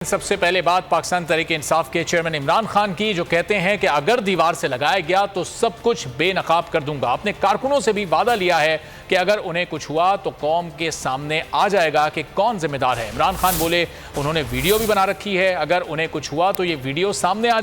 سب سے پہلے بات پاکستان تحریک انصاف کے چیئرمین عمران خان کی، جو کہتے ہیں کہ اگر دیوار سے لگایا گیا تو سب کچھ بے نقاب کر دوں گا۔ اپنے کارکنوں سے بھی وعدہ لیا ہے کہ اگر انہیں کچھ ہوا تو قوم کے سامنے آ جائے گا کہ کون ذمہ دار ہے۔ عمران خان بولے انہوں نے ویڈیو بھی بنا رکھی ہے، اگر انہیں کچھ ہوا تو یہ ویڈیو سامنے آ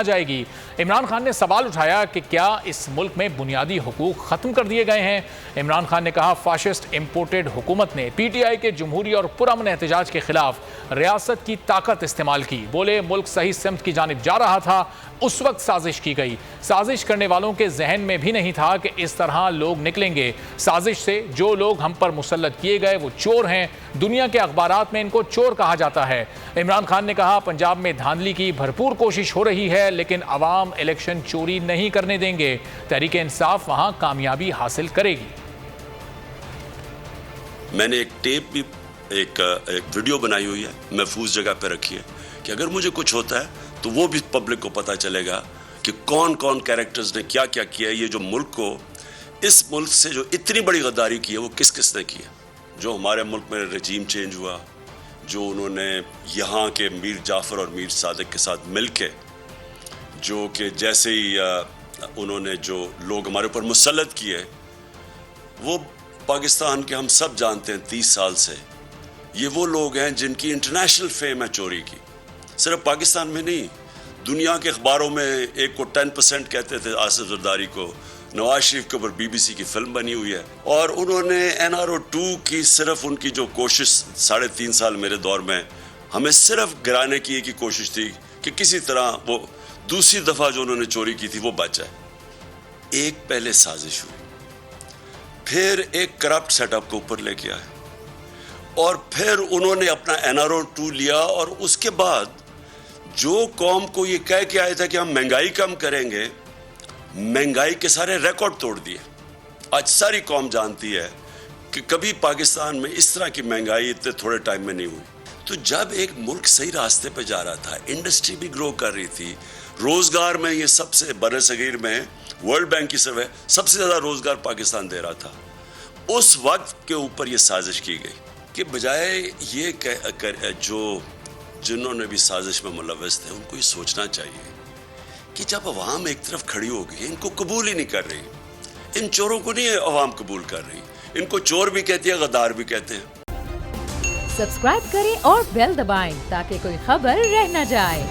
جائے گی۔ عمران خان نے سوال اٹھایا کہ کیا اس ملک میں بنیادی حقوق ختم کر دیے گئے ہیں؟ عمران خان نے کہا فاشسٹ امپورٹڈ حکومت نے پی ٹی آئی کے جمہوری اور پرامن احتجاج کے خلاف ریاست کی طاقت استعمال کی۔ بولے ملک صحیح سمت کی جانب جا رہا تھا، اس وقت سازش کی گئی۔ سازش کرنے والوں کے ذہن میں بھی نہیں تھا کہ اس طرح لوگ نکلیں گے۔ سازش سے جو لوگ ہم پر مسلط کیے گئے وہ چور ہیں، دنیا کے اخبارات میں ان کو چور کہا جاتا ہے۔ عمران خان نے کہا پنجاب میں دھاندلی کی بھرپور کوشش ہو رہی ہے، لیکن عوام الیکشن چوری نہیں کرنے دیں گے۔ تحریک انصاف وہاں کامیابی حاصل کرے گی۔ میں نے ایک ٹیپ بھی ایک ویڈیو بنائی ہوئی ہے، محفوظ جگہ پہ رکھی ہے کہ اگر مجھے کچھ ہوتا ہے تو وہ بھی پبلک کو پتہ چلے گا کہ کون کون کیریکٹرز نے کیا کیا کیا ہے۔ یہ جو ملک کو، اس ملک سے جو اتنی بڑی غداری کی ہے وہ کس کس نے کی ہے۔ جو ہمارے ملک میں رجیم چینج ہوا، جو انہوں نے یہاں کے میر جعفر اور میر صادق کے ساتھ مل کے، جو کہ جیسے ہی انہوں نے جو لوگ ہمارے اوپر مسلط کیے، وہ پاکستان کے ہم سب جانتے ہیں 30 سال سے یہ وہ لوگ ہیں جن کی انٹرنیشنل فیم ہے چوری کی۔ صرف پاکستان میں نہیں، دنیا کے اخباروں میں ایک کو 10% کہتے تھے آصف زرداری کو۔ نواز شریف کے اوپر BBC کی فلم بنی ہوئی ہے، اور انہوں نے NRO2 کی صرف ان کی جو کوشش 3.5 سال میرے دور میں ہمیں صرف گرانے کی ایک ہی کوشش تھی کہ کسی طرح وہ دوسری دفعہ جو انہوں نے چوری کی تھی وہ بچ جائے۔ ایک پہلے سازش ہوئی، پھر ایک کرپٹ سیٹ اپ کو اوپر لے کے آئے، اور پھر انہوں نے اپنا NRO2 لیا، اور اس کے بعد جو قوم کو یہ کہہ کے آیا تھا کہ ہم مہنگائی کم کریں گے، مہنگائی کے سارے ریکارڈ توڑ دیے۔ آج ساری قوم جانتی ہے کہ کبھی پاکستان میں اس طرح کی مہنگائی اتنے تھوڑے ٹائم میں نہیں ہوئی۔ تو جب ایک ملک صحیح راستے پہ جا رہا تھا، انڈسٹری بھی گرو کر رہی تھی، روزگار میں یہ سب سے بر صغیر میں ورلڈ بینک کی سروے سب سے زیادہ روزگار پاکستان دے رہا تھا، اس وقت کے اوپر یہ سازش کی گئی کہ بجائے یہ جنہوں نے بھی سازش میں ملوث تھے ان کو یہ سوچنا چاہیے کہ جب عوام ایک طرف کھڑی ہو گئی، ان کو قبول ہی نہیں کر رہی، ان چوروں کو نہیں عوام قبول کر رہی، ان کو چور بھی کہتی ہے، غدار بھی کہتے ہیں۔ سبسکرائب کریں اور بیل دبائیں تاکہ کوئی خبر رہ نہ جائے۔